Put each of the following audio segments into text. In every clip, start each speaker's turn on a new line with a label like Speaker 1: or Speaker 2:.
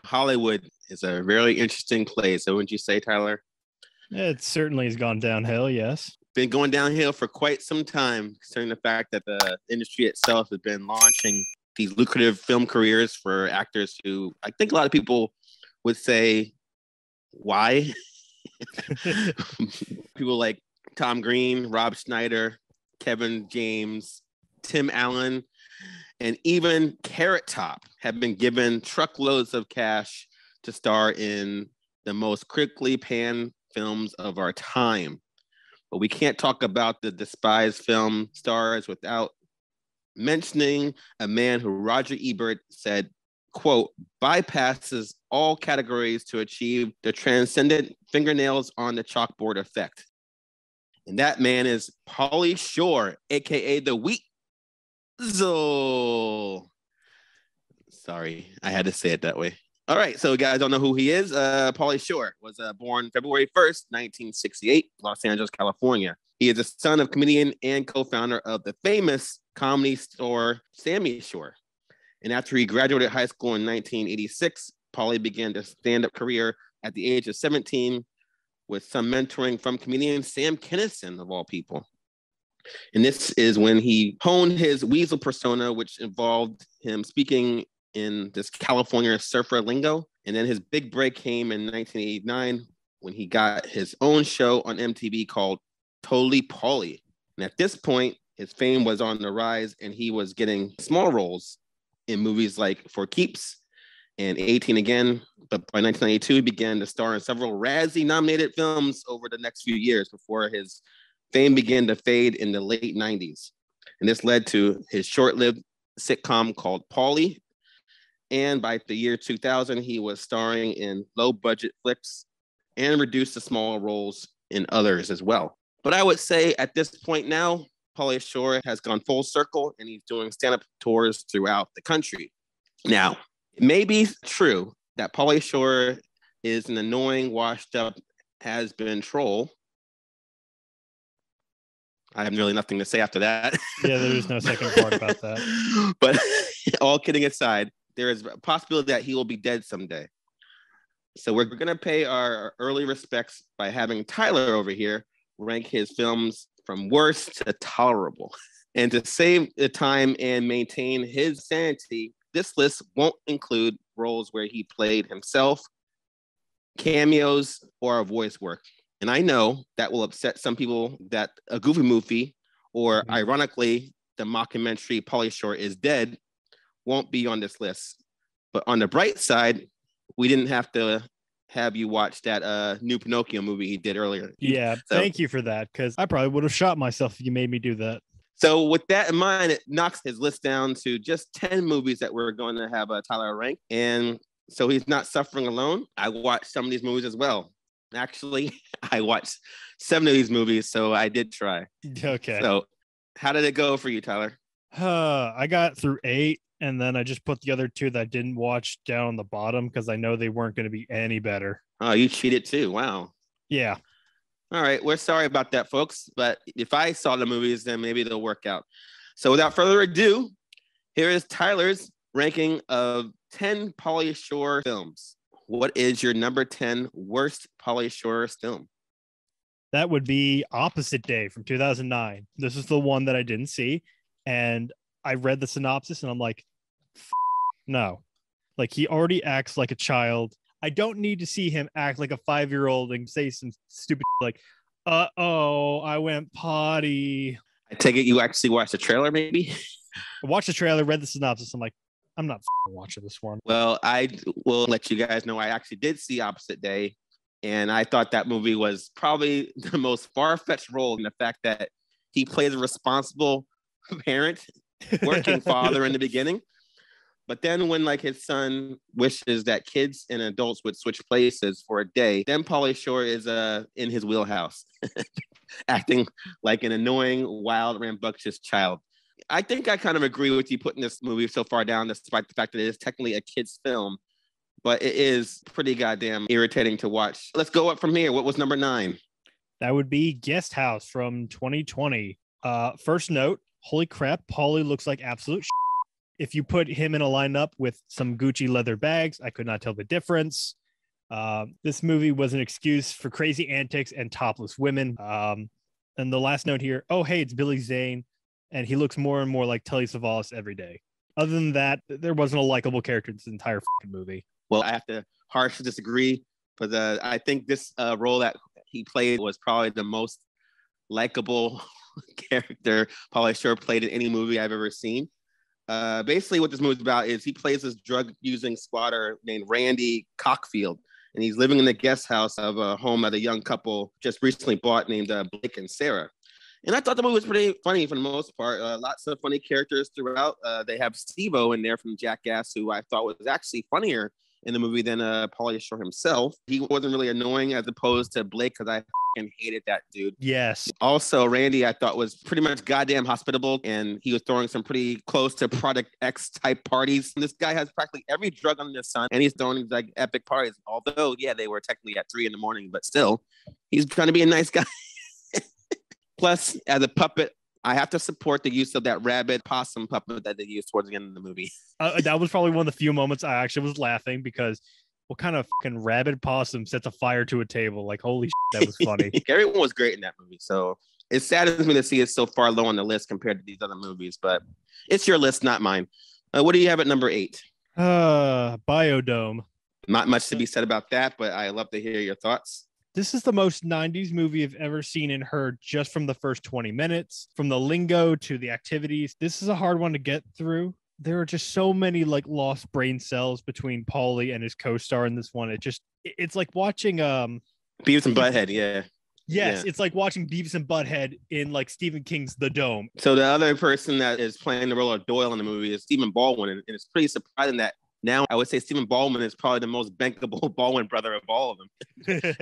Speaker 1: Hollywood is a really interesting place. So wouldn't you say, Tyler?
Speaker 2: It certainly has gone downhill, yes.
Speaker 1: Been going downhill for quite some time, considering the fact that the industry itself has been launching these lucrative film careers for actors who I think a lot of people would say, why? People like Tom Green, Rob Schneider, Kevin James, Tim Allen, and even Carrot Top have been given truckloads of cash to star in the most critically panned films of our time. But we can't talk about the despised film stars without mentioning a man who Roger Ebert said, quote, bypasses all categories to achieve the transcendent fingernails on the chalkboard effect. And that man is Pauly Shore, aka the Weasel. Sorry, I had to say it that way. All right, so you guys don't know who he is. Pauly Shore was born February 1st, 1968, Los Angeles, California. He is the son of comedian and co-founder of the famous comedy store Sammy Shore. And after he graduated high school in 1986, Pauly began his stand-up career at the age of 17 with some mentoring from comedian Sam Kinison, of all people. And this is when he honed his weasel persona, which involved him speaking in this California surfer lingo. And then his big break came in 1989 when he got his own show on MTV called Totally Pauly. And at this point, his fame was on the rise and he was getting small roles in movies like For Keeps and 18 Again. But by 1992, he began to star in several Razzie-nominated films over the next few years before his fame began to fade in the late 90s. And this led to his short-lived sitcom called Pauly. And by the year 2000, he was starring in low-budget flicks and reduced to smaller roles in others as well. But I would say at this point now, Pauly Shore has gone full circle and he's doing stand-up tours throughout the country. Now, it may be true that Pauly Shore is an annoying, washed-up, has-been troll. I have really nothing to say after that.
Speaker 2: Yeah, there's no second part about that.
Speaker 1: But all kidding aside, there is a possibility that he will be dead someday. So we're going to pay our early respects by having Tyler over here rank his films from worst to tolerable. And to save the time and maintain his sanity, this list won't include roles where he played himself, cameos, or voice work. And I know that will upset some people that a Goofy movie, or ironically, the mockumentary Pauly Shore is Dead, won't be on this list. But on the bright side, we didn't have to have you watch that new Pinocchio movie he did earlier.
Speaker 2: Yeah, thank you for that, because I probably would have shot myself if you made me do that.
Speaker 1: So with that in mind, it knocks his list down to just 10 movies that we're going to have Tyler rank. And so he's not suffering alone. I watched some of these movies as well. Actually, I watched 7 of these movies, so I did try.
Speaker 2: Okay.
Speaker 1: So how did it go for you, Tyler?
Speaker 2: I got through 8, and then I just put the other 2 that I didn't watch down on the bottom because I know they weren't going to be any better.
Speaker 1: Oh, you cheated too. Wow.
Speaker 2: Yeah.
Speaker 1: All right. We're sorry about that, folks. But if I saw the movies, then maybe they'll work out. So without further ado, here is Tyler's ranking of 10 Pauly Shore films. What is your number 10 worst Pauly Shore film?
Speaker 2: That would be Opposite Day from 2009. This is the one that I didn't see. And I read the synopsis and I'm like, no. Like, he already acts like a child. I don't need to see him act like a 5-year-old and say some stupid like, uh-oh, I went potty.
Speaker 1: I take it you actually watched the trailer, maybe?
Speaker 2: I watched the trailer, read the synopsis. I'm like, I'm not watching this one.
Speaker 1: Well, I will let you guys know I actually did see Opposite Day. And I thought that movie was probably the most far-fetched role in the fact that he plays a responsible parent, working father in the beginning. But then when like his son wishes that kids and adults would switch places for a day, then Pauly Shore is in his wheelhouse, acting like an annoying, wild, rambunctious child. I think I kind of agree with you putting this movie so far down, despite the fact that it is technically a kid's film, but it is pretty goddamn irritating to watch. Let's go up from here. What was number 9?
Speaker 2: That would be Guest House from 2020. First note, holy crap, Pauly looks like absolute shit. If you put him in a lineup with some Gucci leather bags, I could not tell the difference. This movie was an excuse for crazy antics and topless women. And the last note here, oh, hey, it's Billy Zane. And he looks more and more like Telly Savalas every day. Other than that, there wasn't a likable character in this entire movie.
Speaker 1: Well, I have to harshly disagree, but I think this role that he played was probably the most likable character Pauly Shore played in any movie I've ever seen. Basically, what this movie is about is he plays this drug-using squatter named Randy Cockfield, and he's living in the guest house of a home that a young couple just recently bought named Blake and Sarah. And I thought the movie was pretty funny for the most part. Lots of funny characters throughout. They have Steve-O in there from Jackass, who I thought was actually funnier in the movie than Pauly Shore himself. He wasn't really annoying as opposed to Blake, because I hated that dude.
Speaker 2: Yes.
Speaker 1: Also, Randy, I thought was pretty much goddamn hospitable, and he was throwing some pretty close to Product X type parties. And this guy has practically every drug under the sun, and he's throwing these like epic parties. Although, yeah, they were technically at 3 a.m, but still, he's trying to be a nice guy. Plus, as a puppet, I have to support the use of that rabbit possum puppet that they used towards the end of the movie.
Speaker 2: That was probably one of the few moments I actually was laughing, because what kind of fucking rabid possum sets a fire to a table? Like, holy shit, that was funny.
Speaker 1: Everyone was great in that movie. So it saddens me to see it so far low on the list compared to these other movies, but it's your list, not mine. What do you have at number 8?
Speaker 2: Biodome.
Speaker 1: Not much to be said about that, but I love to hear your thoughts.
Speaker 2: This is the most 90s movie I've ever seen and heard, just from the first 20 minutes, from the lingo to the activities. This is a hard one to get through. There are just so many like lost brain cells between Pauly and his co-star in this one. It's like watching
Speaker 1: Beavis and Butthead, yeah.
Speaker 2: Yes, yeah. It's like watching Beavis and Butthead in like Stephen King's The Dome.
Speaker 1: So the other person that is playing the role of Doyle in the movie is Stephen Baldwin, and it's pretty surprising that now I would say Stephen Baldwin is probably the most bankable Baldwin brother of all of them.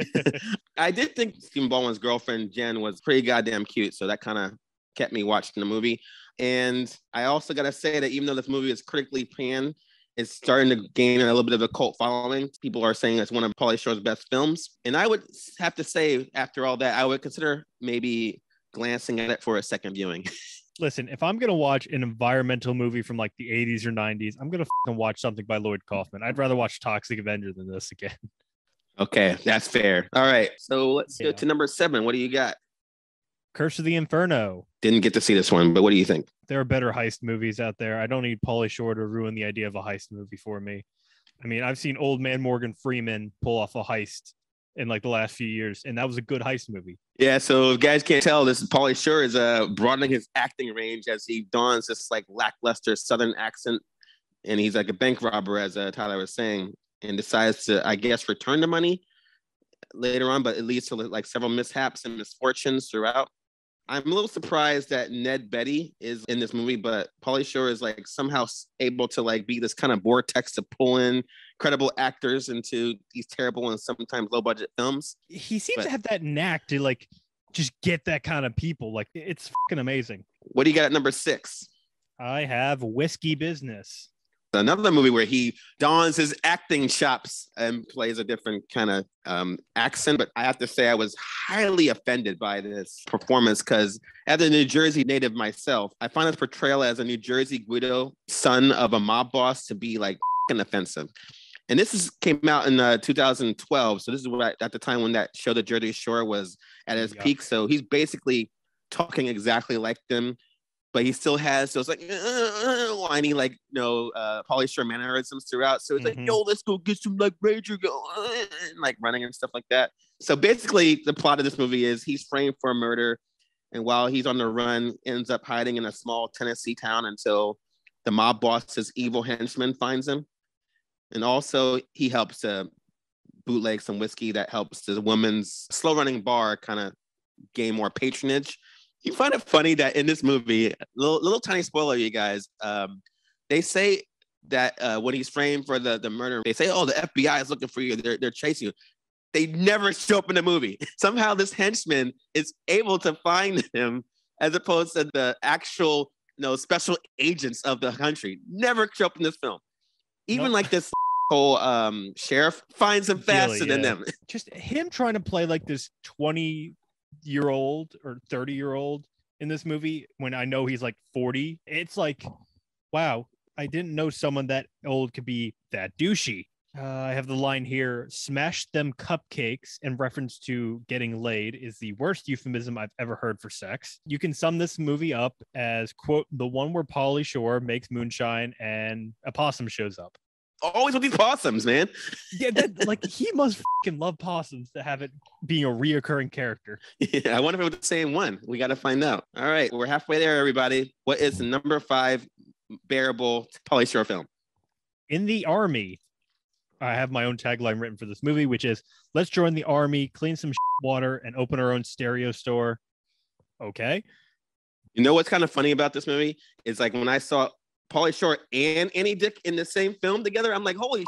Speaker 1: I did think Stephen Baldwin's girlfriend, Jen, was pretty goddamn cute. So that kind of kept me watching the movie. And I also got to say that even though this movie is critically panned, it's starting to gain a little bit of a cult following. People are saying it's one of Pauly Shore's best films. And I would have to say, after all that, I would consider maybe glancing at it for a second viewing.
Speaker 2: Listen, if I'm going to watch an environmental movie from like the 80s or 90s, I'm going to watch something by Lloyd Kaufman. I'd rather watch Toxic Avenger than this again.
Speaker 1: Okay, that's fair. All right, so let's go to number 7. What do you got?
Speaker 2: Curse of the Inferno.
Speaker 1: Didn't get to see this one, but what do you think?
Speaker 2: There are better heist movies out there. I don't need Pauly Shore to ruin the idea of a heist movie for me. I mean, I've seen old man Morgan Freeman pull off a heist in like the last few years, and that was a good heist movie.
Speaker 1: Yeah, so if guys can't tell, this Pauly Shore is broadening his acting range as he dons this like lackluster Southern accent, and he's like a bank robber, as Tyler was saying, and decides to, I guess, return the money later on, but it leads to like several mishaps and misfortunes throughout. I'm a little surprised that Ned Beatty is in this movie, but Pauly Shore is like somehow able to like be this kind of vortex to pull in credible actors into these terrible and sometimes low budget films.
Speaker 2: He seems to have that knack to like just get that kind of people. Like, it's fucking amazing.
Speaker 1: What do you got at number 6?
Speaker 2: I have Whiskey Business.
Speaker 1: Another movie where he dons his acting chops and plays a different kind of accent. But I have to say I was highly offended by this performance because as a New Jersey native myself, I find his portrayal as a New Jersey Guido, son of a mob boss, to be like offensive. And this came out in 2012. So this is what at the time when that show, The Jersey Shore, was at its peak. So he's basically talking exactly like them. But he still has those like whiny, like, Pauly Shore mannerisms throughout. So it's like, yo, let's go get some like Ranger, like running and stuff like that. So basically, the plot of this movie is he's framed for a murder, and while he's on the run, ends up hiding in a small Tennessee town until the mob boss's evil henchman finds him. And also, he helps to bootleg some whiskey that helps the woman's slow-running bar kind of gain more patronage. You find it funny that in this movie, little tiny spoiler, you guys, they say that when he's framed for the murder, they say, oh, the FBI is looking for you. They're chasing you. They never show up in the movie. Somehow this henchman is able to find him as opposed to the actual, special agents of the country. Never show up in this film. Even like this whole sheriff finds him faster than them. Just
Speaker 2: him trying to play like this 20-year-old or 30-year-old in this movie when I know he's like 40. It's like, wow, I didn't know someone that old could be that douchey. I have the line here: "Smash them cupcakes," in reference to getting laid, is the worst euphemism I've ever heard for sex. You can sum this movie up as, quote, the one where Pauly Shore makes moonshine and a possum shows up.
Speaker 1: Always with these possums, man.
Speaker 2: Yeah, that, like, he must fucking love possums to have it being a reoccurring character.
Speaker 1: Yeah, I wonder if it was the same one. We got to find out. All right, we're halfway there, everybody. What is the number 5 bearable Pauly Shore film?
Speaker 2: In the Army. I have my own tagline written for this movie, which is, let's join the army, clean some water, and open our own stereo store. Okay.
Speaker 1: You know what's kind of funny about this movie? Is like when I saw Pauly Shore and Annie Dick in the same film together, I'm like, holy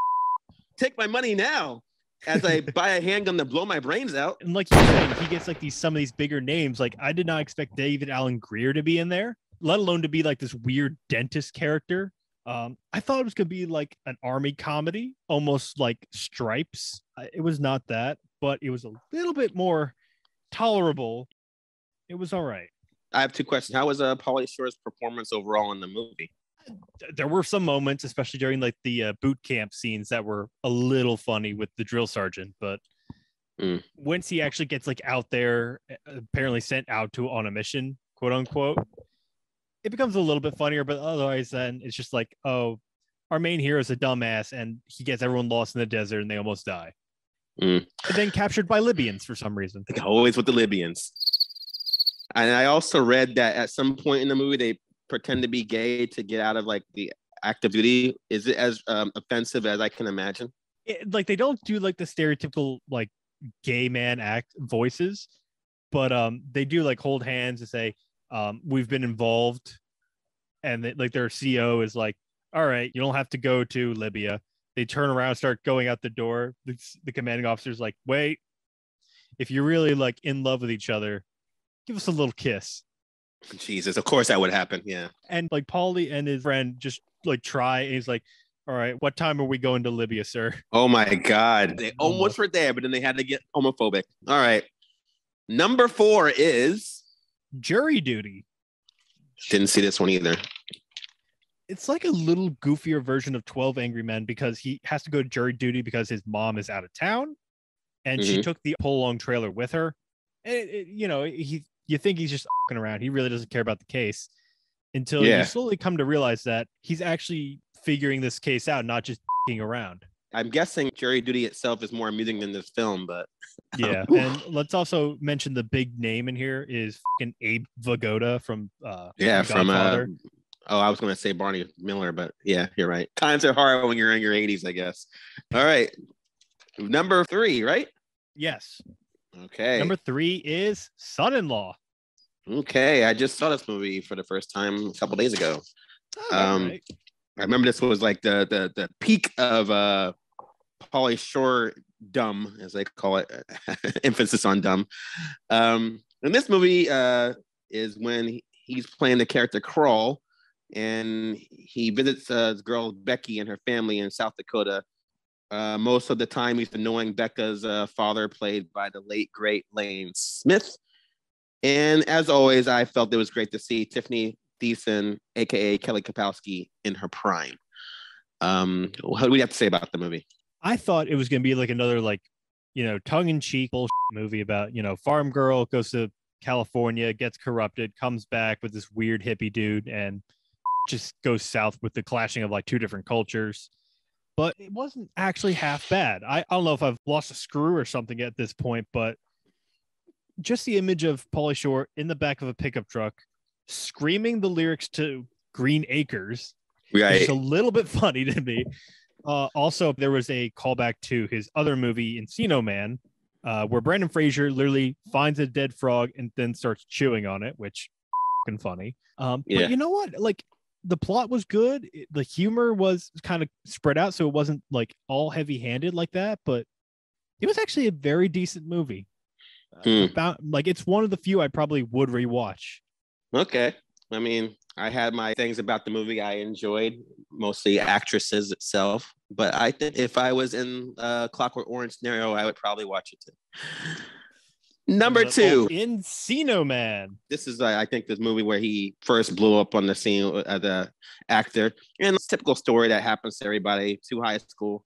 Speaker 1: take my money now as I buy a handgun to blow my brains out.
Speaker 2: And like you said, he gets like some of these bigger names. Like, I did not expect David Alan Grier to be in there, let alone to be like this weird dentist character. I thought it was going to be like an army comedy, almost like Stripes. It was not that, but it was a little bit more tolerable. It was all right.
Speaker 1: I have 2 questions. How was Pauly Shore's performance overall in the movie?
Speaker 2: There were some moments, especially during like the boot camp scenes, that were a little funny with the drill sergeant. But once he actually gets like out there, apparently sent out on a mission, quote unquote, it becomes a little bit funnier. But otherwise, then it's just like, oh, our main hero is a dumbass and he gets everyone lost in the desert and they almost die. And then captured by Libyans for some reason.
Speaker 1: Like always with the Libyans. And I also read that at some point in the movie, they pretend to be gay to get out of like the active duty. Is it as offensive as I can imagine?
Speaker 2: Like, they don't do like the stereotypical like gay man act voices, but they do like hold hands and say, we've been involved. And they, like, their CO is like, all right, you don't have to go to Libya. They turn around, start going out the door. The commanding officer's like, wait, if you're really like in love with each other, give us a little kiss.
Speaker 1: Jesus, of course that would happen. Yeah.
Speaker 2: And like Pauly and his friend just like try, and he's like, all right, what time are we going to Libya, sir?
Speaker 1: Oh my God. They almost were there, but then they had to get homophobic. All right. Number 4 is
Speaker 2: Jury Duty.
Speaker 1: Didn't see this one either.
Speaker 2: It's like a little goofier version of 12 Angry Men, because he has to go to jury duty because his mom is out of town and she took the pull-along trailer with her. And you think he's just f***ing around. He really doesn't care about the case until you slowly come to realize that he's actually figuring this case out, not just f***ing around.
Speaker 1: I'm guessing Jury Duty itself is more amusing than this film, but
Speaker 2: yeah. And let's also mention the big name in here is fucking Abe Vigoda from Godfather.
Speaker 1: I was going to say Barney Miller, but yeah, you're right. Times are hard when you're in your 80s, I guess. All right. Number 3, right?
Speaker 2: Yes.
Speaker 1: Okay.
Speaker 2: Number 3 is Son-in-Law.
Speaker 1: Okay. I just saw this movie for the first time a couple days ago.
Speaker 2: Right.
Speaker 1: I remember this was like the peak of Pauly Shore dumb, as they call it. Emphasis on dumb. And this movie is when he's playing the character Crawl, and he visits his girl Becky and her family in South Dakota. Most of the time, he's annoying Becca's father, played by the late, great Lane Smith. And as always, I felt it was great to see Tiffany Thiessen, aka Kelly Kapowski, in her prime. What do we have to say about the movie?
Speaker 2: I thought it was going to be like another, like, tongue-in-cheek bullshit movie about, farm girl goes to California, gets corrupted, comes back with this weird hippie dude, and just goes south with the clashing of like 2 different cultures. But it wasn't actually half bad. I don't know if I've lost a screw or something at this point, but just the image of Pauly Shore in the back of a pickup truck screaming the lyrics to Green Acres is a little bit funny to me. Also, there was a callback to his other movie, Encino Man, where Brandon Fraser literally finds a dead frog and then starts chewing on it, which is funny. But you know what? Like, the plot was good. The humor was kind of spread out, so it wasn't like all heavy-handed like that, but it was actually a very decent movie. About, like, it's one of the few I probably would rewatch.
Speaker 1: Okay. I mean, I had my things about the movie I enjoyed, mostly actresses itself, but I think if I was in a Clockwork Orange scenario, I would probably watch it too. Number two,
Speaker 2: Encino Man.
Speaker 1: This is, I think, this movie where he first blew up on the scene as an actor. And it's a typical story that happens to everybody. Two high school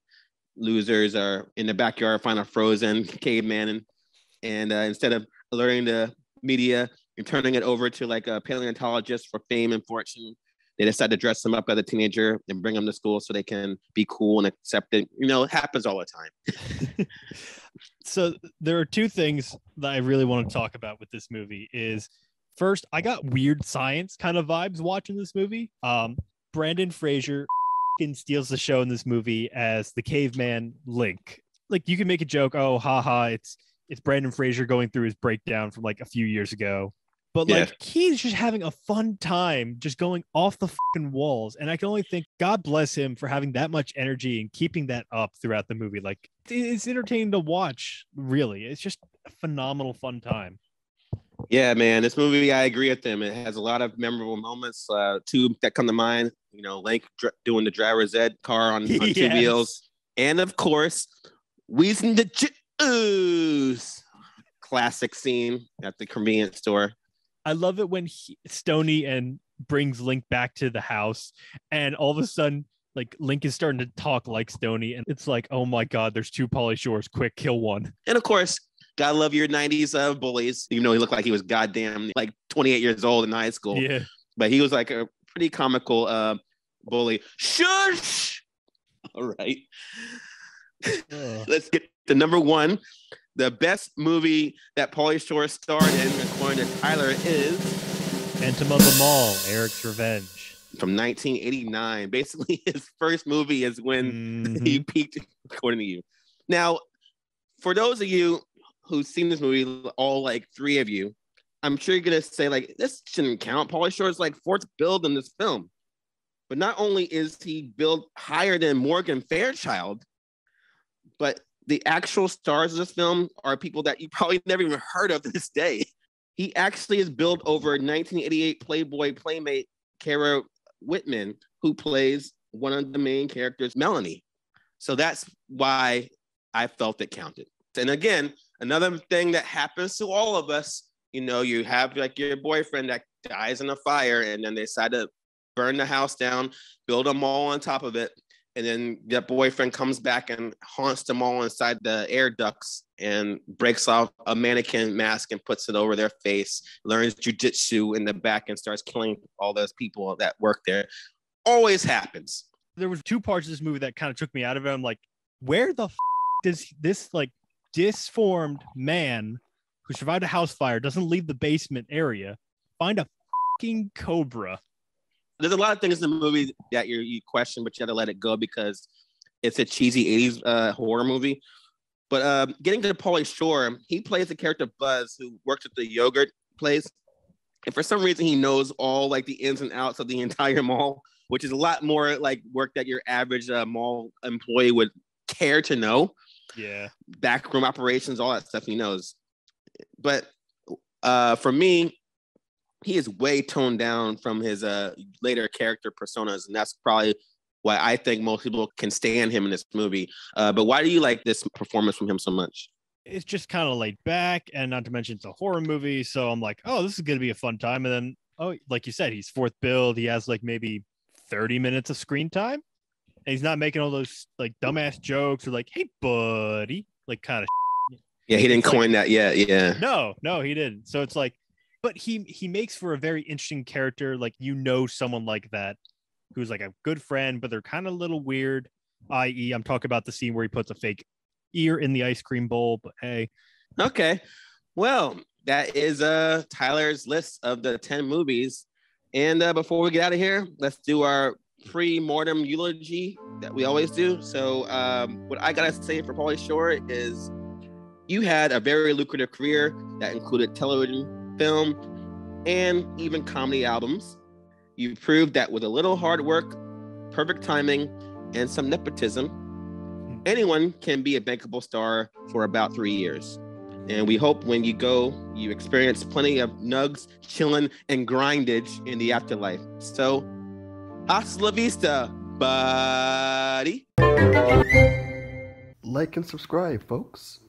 Speaker 1: losers are in the backyard, find a frozen caveman, and instead of alerting the media and turning it over to like a paleontologist for fame and fortune, they decide to dress him up as a teenager and bring him to school so they can be cool and accepted. You know, it happens all the time.
Speaker 2: So there are two things that I really want to talk about with this movie. Is first, I got weird science kind of vibes watching this movie. Brandon Fraser steals the show in this movie as the caveman Link. Like, you can make a joke, oh, haha, it's Brandon Fraser going through his breakdown from like a few years ago. But like, he's just having a fun time just going off the fucking walls. And I can only think, God bless him for having that much energy and keeping that up throughout the movie. Like, it's entertaining to watch, really. It's just a phenomenal fun time.
Speaker 1: Yeah, man, this movie, I agree with them. It has a lot of memorable moments. Two that come to mind, you know, Link doing the driver's ed car on
Speaker 2: Yes.
Speaker 1: two wheels. And of course, wheezing the juice. Classic scene at the convenience store.
Speaker 2: I love it when Stoney and brings Link back to the house, and all of a sudden, like, Link is starting to talk like Stoney, and it's like, oh my God, there's two Pauly Shores. Quick, kill one.
Speaker 1: And of course, gotta love your 90s bullies, even though he looked like he was goddamn like 28 years old in high school.
Speaker 2: Yeah.
Speaker 1: But he was like a pretty comical bully. Shush! All right. Let's get to number one. The best movie that Pauly Shore starred in, according to Tyler, is
Speaker 2: Phantom of the Mall, Eric's Revenge.
Speaker 1: From 1989. Basically, his first movie is when he peaked, according to you. Now, for those of you who've seen this movie, all like three of you, I'm sure you're going to say, like, this shouldn't count. Pauly Shore's like fourth build in this film. But not only is he billed higher than Morgan Fairchild, but the actual stars of this film are people that you probably never even heard of to this day. He actually is billed over 1988 Playboy Playmate Kara Whitman, who plays one of the main characters, Melanie. So that's why I felt it counted. And again, another thing that happens to all of us, you know, you have like your boyfriend that dies in a fire, and then they decide to burn the house down, build a mall on top of it. And then that boyfriend comes back and haunts them all inside the air ducts and breaks off a mannequin mask and puts it over their face, learns jujitsu in the back and starts killing all those people that work there. Always happens.
Speaker 2: There was two parts of this movie that kind of took me out of it. I'm like, where the does this like disformed man who survived a house fire, doesn't leave the basement area, find a fucking cobra?
Speaker 1: There's a lot of things in the movie that you question, but you have to let it go because it's a cheesy 80s horror movie. But getting to Pauly Shore, he plays the character Buzz, who works at the yogurt place. And for some reason, he knows all like the ins and outs of the entire mall, which is a lot more like work that your average mall employee would care to know.
Speaker 2: Yeah.
Speaker 1: Backroom operations, all that stuff he knows. But for me, he is way toned down from his later character personas, and that's probably why I think most people can stand him in this movie. But why do you like this performance from him so much?
Speaker 2: It's just kind of laid back, and not to mention it's a horror movie, so I'm like, oh, this is going to be a fun time. And then, oh, like you said, he's fourth build. He has like maybe 30 minutes of screen time, and he's not making all those like dumbass jokes or like, hey, buddy, like kind of.
Speaker 1: Yeah, he didn't coin that yet. Yeah.
Speaker 2: No, he didn't. So it's like, but he makes for a very interesting character. Like, you know, someone like that who's like a good friend, but they're kind of a little weird. I.e., I'm talking about the scene where he puts a fake ear in the ice cream bowl. But hey,
Speaker 1: okay, well, that is Tyler's list of the 10 movies. And before we get out of here, let's do our pre-mortem eulogy that we always do. So what I gotta say for Pauly Shore is, you had a very lucrative career that included television, film, and even comedy albums. You proved that with a little hard work, perfect timing, and some nepotism, anyone can be a bankable star for about 3 years. And we hope when you go, you experience plenty of nugs, chilling, and grindage in the afterlife. So, hasta la vista, buddy.
Speaker 3: Like and subscribe, folks.